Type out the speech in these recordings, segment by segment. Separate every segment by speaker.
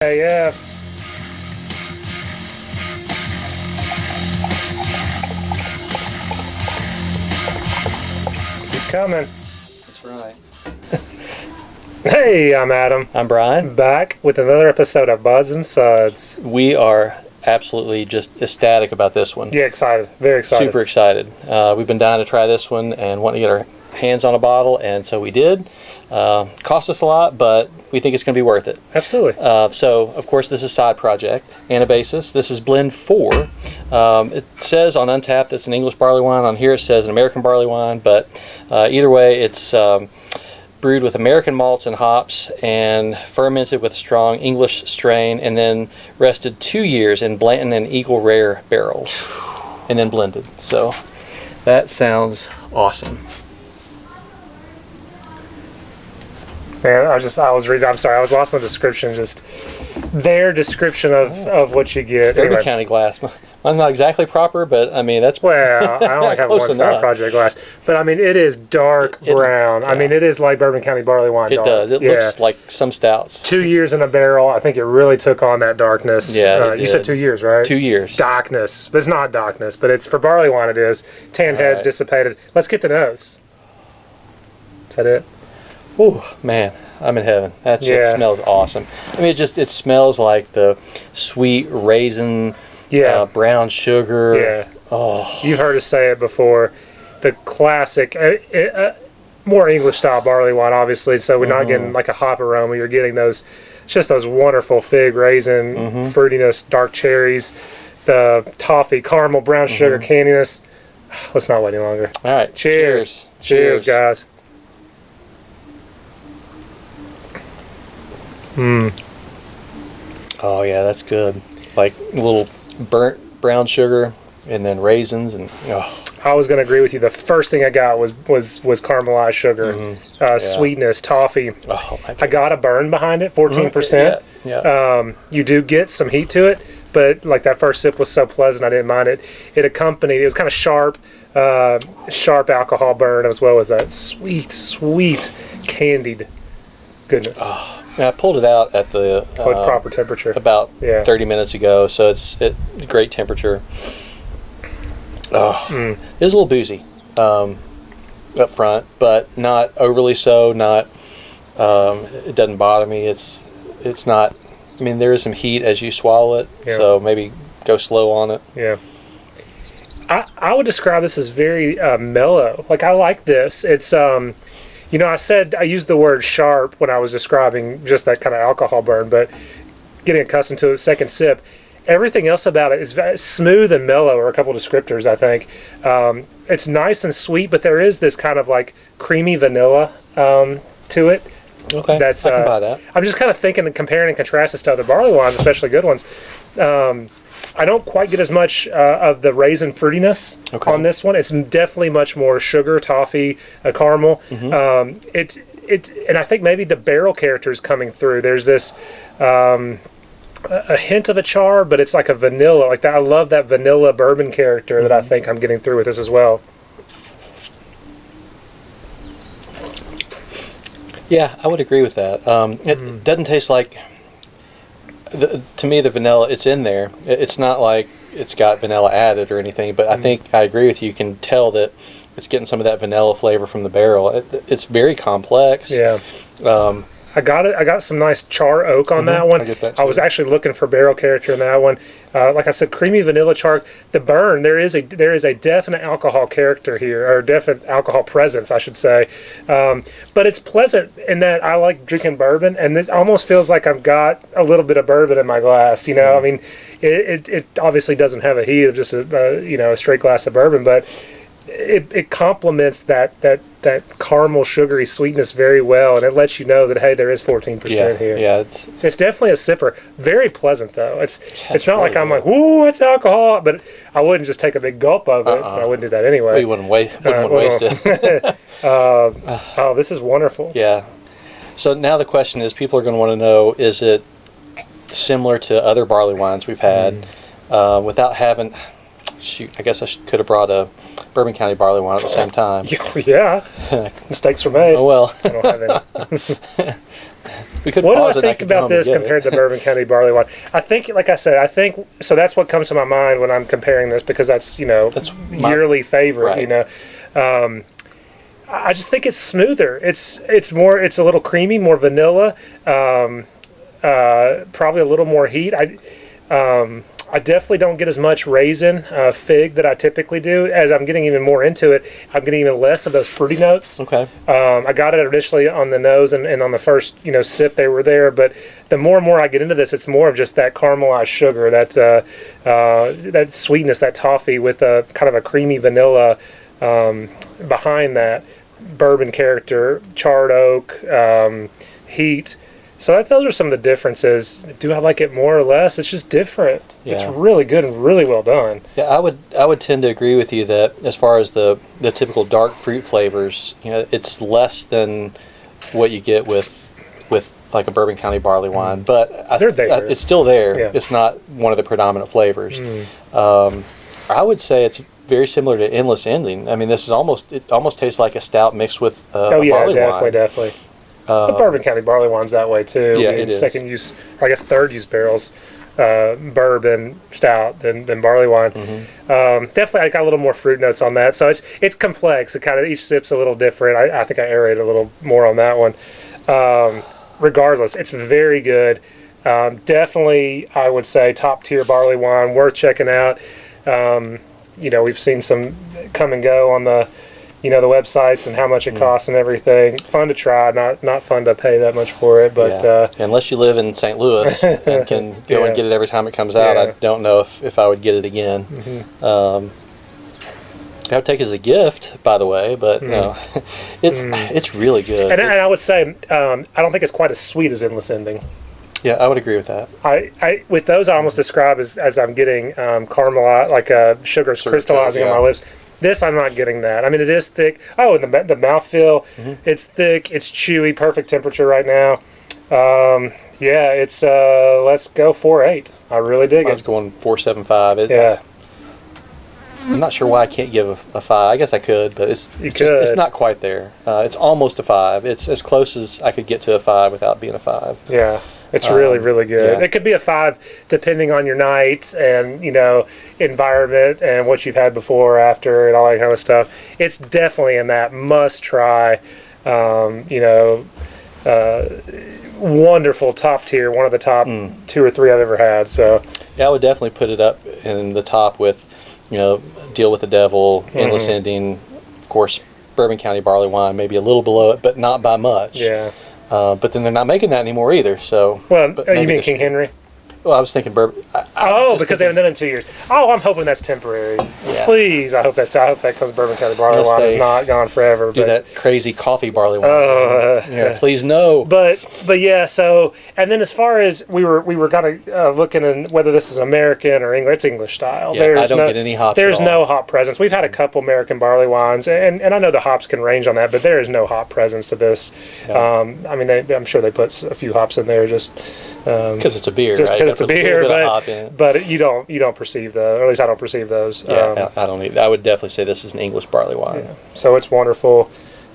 Speaker 1: Yeah. Keep coming.
Speaker 2: That's right.
Speaker 1: Hey, I'm Adam.
Speaker 2: I'm Bryan.
Speaker 1: Back with another episode of Buds and Suds.
Speaker 2: We are absolutely just ecstatic about this one.
Speaker 1: Yeah, excited. Very excited.
Speaker 2: Super excited. We've been dying to try this one and wanting to get our hands on a bottle, and so we did. Cost us a lot, but we think it's going to be worth it.
Speaker 1: Absolutely.
Speaker 2: So, of course, this is a side project, Anabasis. This is blend 4. It says on Untapped it's an English barley wine. On here it says an American barley wine, but either way, it's brewed with American malts and hops and fermented with a strong English strain, and then rested 2 years in Blanton and Eagle Rare barrels, and then blended. So that sounds awesome.
Speaker 1: Man, I was reading. I'm sorry, I was lost in the description. Just their description of what you get.
Speaker 2: Bourbon
Speaker 1: Anyway.
Speaker 2: County glass. Mine's not exactly proper, but I mean that's
Speaker 1: Well, I only have
Speaker 2: close
Speaker 1: one side
Speaker 2: enough.
Speaker 1: project glass, but I mean it is dark brown.
Speaker 2: Yeah.
Speaker 1: I mean it is like Bourbon County barley wine.
Speaker 2: It
Speaker 1: dark.
Speaker 2: does. It looks like some stouts.
Speaker 1: 2 years in a barrel. I think it really took on that darkness.
Speaker 2: Yeah, it
Speaker 1: you said
Speaker 2: did.
Speaker 1: 2 years, right?
Speaker 2: 2 years.
Speaker 1: Darkness, but it's not darkness. But it's for barley wine. It is tan heads
Speaker 2: right.
Speaker 1: dissipated. Let's get the nose. Is that it?
Speaker 2: Ooh, man, I'm in heaven. That shit smells awesome. I mean, it smells like the sweet raisin, brown sugar.
Speaker 1: Yeah.
Speaker 2: Oh,
Speaker 1: You've heard us say it before. The classic, more English style barley wine, obviously. So we're not getting like a hop aroma. You're getting those wonderful fig, raisin, fruitiness, dark cherries, the toffee, caramel, brown sugar, candiness. Let's not wait any longer.
Speaker 2: all right.
Speaker 1: Cheers. Cheers, guys.
Speaker 2: Oh yeah, that's good. Like a little burnt brown sugar, and then raisins, and
Speaker 1: I was going to agree with you. The first thing I got was caramelized sugar, sweetness, toffee.
Speaker 2: oh my
Speaker 1: I got a burn behind it, 14%.
Speaker 2: Yeah.
Speaker 1: You do get some heat to it, but like that first sip was so pleasant, I didn't mind it. It was kind of sharp alcohol burn, as well as that sweet candied goodness.
Speaker 2: I pulled it out at the
Speaker 1: With proper temperature.
Speaker 2: about 30 minutes ago, so it's at great temperature. It is a little boozy up front, but not overly so. Not it doesn't bother me. It's not. I mean, there is some heat as you swallow it, so maybe go slow on it.
Speaker 1: Yeah. I would describe this as very mellow. Like, I like this. It's I used the word sharp when I was describing just that kind of alcohol burn, but getting accustomed to a second sip, everything else about it is very smooth and mellow are a couple of descriptors, I think. It's nice and sweet, but there is this kind of like creamy vanilla to it.
Speaker 2: Okay, I can buy that.
Speaker 1: I'm just kind of thinking and comparing and contrasting to other barley wines, especially good ones. I don't quite get as much of the raisin fruitiness on this one. It's definitely much more sugar, toffee, caramel. And I think maybe the barrel character is coming through. There's this a hint of a char, but it's like a vanilla. Like that, I love that vanilla bourbon character that I think I'm getting through with this as well.
Speaker 2: Yeah, I would agree with that. It doesn't taste like. To me, the vanilla, it's in there. It's not like it's got vanilla added or anything, but I think I agree with you. You can tell that it's getting some of that vanilla flavor from the barrel. It's very complex.
Speaker 1: Yeah. I got it. I got some nice char oak on that one.
Speaker 2: I get that
Speaker 1: I was
Speaker 2: too.
Speaker 1: actually looking for barrel character in that one. Like I said, creamy vanilla char. The burn, there is a definite alcohol character here, or definite alcohol presence, I should say. But it's pleasant in that I like drinking bourbon, and it almost feels like I've got a little bit of bourbon in my glass. I mean, it obviously doesn't have a heat of just a straight glass of bourbon, but it complements that caramel sugary sweetness very well, and it lets you know that, hey, there is 14% here.
Speaker 2: Yeah,
Speaker 1: It's definitely a sipper. Very pleasant though. It's not
Speaker 2: really
Speaker 1: like I'm
Speaker 2: good.
Speaker 1: like, ooh, it's alcohol, but I wouldn't just take a big gulp of it. I wouldn't do that anyway.
Speaker 2: we wouldn't waste it.
Speaker 1: Oh, this is wonderful.
Speaker 2: Yeah. So now the question is, people are going to want to know, is it similar to other barley wines we've had without having... Shoot, I guess I could have brought a Bourbon County barley wine at the same time.
Speaker 1: Yeah. Mistakes were made.
Speaker 2: Oh well.
Speaker 1: I don't have any.
Speaker 2: We could
Speaker 1: What do I
Speaker 2: pause it and
Speaker 1: think
Speaker 2: could go
Speaker 1: about
Speaker 2: home and
Speaker 1: this
Speaker 2: get it.
Speaker 1: compared to Bourbon County barley wine? I think, like I said, so. That's what comes to my mind when I'm comparing this, because that's yearly favorite.
Speaker 2: Right.
Speaker 1: I just think it's smoother. It's a little creamy, more vanilla, probably a little more heat. I definitely don't get as much raisin, fig that I typically do. As I'm getting even more into it, I'm getting even less of those fruity notes.
Speaker 2: Okay.
Speaker 1: I got it initially on the nose and on the first sip they were there, but the more and more I get into this, it's more of just that caramelized sugar, that sweetness, that toffee with a kind of a creamy vanilla behind that bourbon character, charred oak, heat. So those are some of the differences. Do I like it more or less? It's just different.
Speaker 2: Yeah.
Speaker 1: It's really good and really well done.
Speaker 2: Yeah, I would tend to agree with you that as far as the typical dark fruit flavors, it's less than what you get with like a Bourbon County barley wine, but it's still there.
Speaker 1: Yeah.
Speaker 2: It's not one of the predominant flavors. I would say it's very similar to Endless Ending. I mean, it almost tastes like a stout mixed with a barley wine.
Speaker 1: Definitely. The Bourbon County barley wine's that way too.
Speaker 2: Yeah, it is.
Speaker 1: Second use, or I guess third use barrels, bourbon stout than barley wine. Definitely, I got a little more fruit notes on that. So it's complex. It kind of each sip's a little different. I think I aerated a little more on that one. Regardless, it's very good. Definitely, I would say top tier barley wine, worth checking out. We've seen some come and go on the websites and how much it costs and everything. Fun to try, not fun to pay that much for it. But
Speaker 2: unless you live in St. Louis and can go and get it every time it comes out, I don't know if I would get it again. I would take it as a gift, by the way, but it's really good.
Speaker 1: And I would say I don't think it's quite as sweet as Endless Ending.
Speaker 2: Yeah, I would agree with that.
Speaker 1: I with those I almost describe as I'm getting caramel, like sugar crystallizing on my lips. This, I'm not getting that. I mean, it is thick. Oh, and the mouthfeel, it's thick, it's chewy, perfect temperature right now. It's let's go 4.8. I really dig it.
Speaker 2: I was going 4.75.
Speaker 1: Yeah.
Speaker 2: I'm not sure why I can't give a 5. I guess I could, but it's not quite there. It's almost a 5. It's as close as I could get to a 5 without being a 5.
Speaker 1: Yeah. It's really, really good.
Speaker 2: Yeah.
Speaker 1: It could be a 5 depending on your night and, environment and what you've had before or after and all that kind of stuff. It's definitely in that must-try, wonderful top tier, one of the top 2 or 3 I've ever had. So
Speaker 2: yeah, I would definitely put it up in the top with, Deal with the Devil, Endless Ending, of course, Bourbon County barley wine, maybe a little below it, but not by much.
Speaker 1: Yeah.
Speaker 2: But then they're not making that anymore either. So,
Speaker 1: well, you mean King Henry?
Speaker 2: Well, I was thinking bourbon.
Speaker 1: Because they haven't done it in 2 years. Oh, I'm hoping that's temporary. Yeah. Please, I hope that comes Bourbon County barley wine. It's not gone forever.
Speaker 2: Do that crazy coffee barley wine. Please no.
Speaker 1: But yeah. So and then as far as we were kind of looking at whether this is American or English, it's English style.
Speaker 2: Yeah, I don't get any hops.
Speaker 1: There's no hop presence. We've had a couple American barley wines, and I know the hops can range on that, but there is no hop presence to this. Yeah. I'm sure they put a few hops in there just.
Speaker 2: Because it's a beer, right?
Speaker 1: Because it's a beer,
Speaker 2: but
Speaker 1: you don't perceive those, or at least I don't perceive those.
Speaker 2: Yeah, I don't either. I would definitely say this is an English barley wine.
Speaker 1: Yeah. So it's wonderful.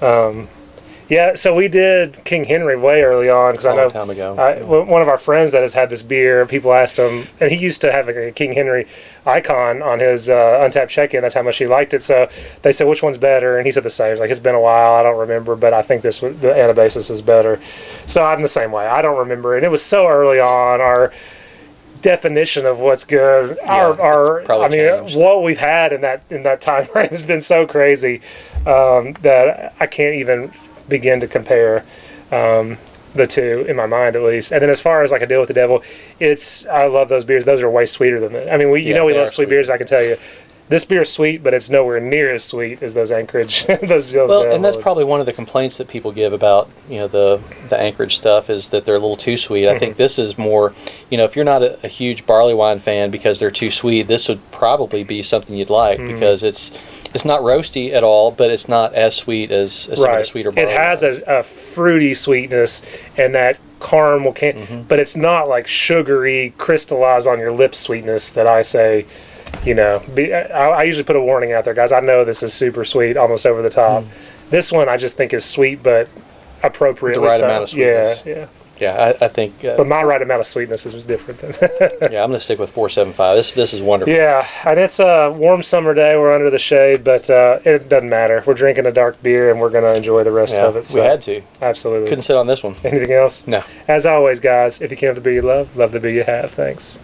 Speaker 1: So we did King Henry way early on because I know
Speaker 2: time ago.
Speaker 1: One of our friends that has had this beer. People asked him, and he used to have a King Henry icon on his Untapped check-in. That's how much he liked it. So they said, which one's better? And he said the same. He's like, it's been a while. I don't remember, but I think the Anabasis is better. So I'm the same way. I don't remember, and it was so early on. Our definition of what's good, what we've had in that time frame has been so crazy that I can't even begin to compare the two in my mind, at least. And then as far as like a Deal with the Devil, I love those beers. Those are way sweeter than that. I mean, we love sweet beers. I can tell you, this beer is sweet, but it's nowhere near as sweet as those Anchorage.
Speaker 2: And that's probably one of the complaints that people give about the Anchorage stuff is that they're a little too sweet. I think this is more, if you're not a huge barley wine fan because they're too sweet, this would probably be something you'd like because it's not roasty at all, but it's not as sweet as some of the sweeter barley.
Speaker 1: It has a fruity sweetness and that caramel but it's not like sugary, crystallized on your lips sweetness that I say. I usually put a warning out there, guys. I know this is super sweet, almost over the top. This one I just think is sweet, but appropriately
Speaker 2: the right
Speaker 1: so.
Speaker 2: amount of sweetness.
Speaker 1: Yeah.
Speaker 2: Yeah, I think.
Speaker 1: But my right amount of sweetness is different than.
Speaker 2: Yeah, I'm going to stick with 4.75. This is wonderful.
Speaker 1: Yeah, and it's a warm summer day. We're under the shade, but it doesn't matter. We're drinking a dark beer, and we're going to enjoy the rest of it. So.
Speaker 2: We had to.
Speaker 1: Absolutely.
Speaker 2: Couldn't sit on this one.
Speaker 1: Anything else?
Speaker 2: No.
Speaker 1: As always, guys, if you came to the beer you love the beer you have. Thanks.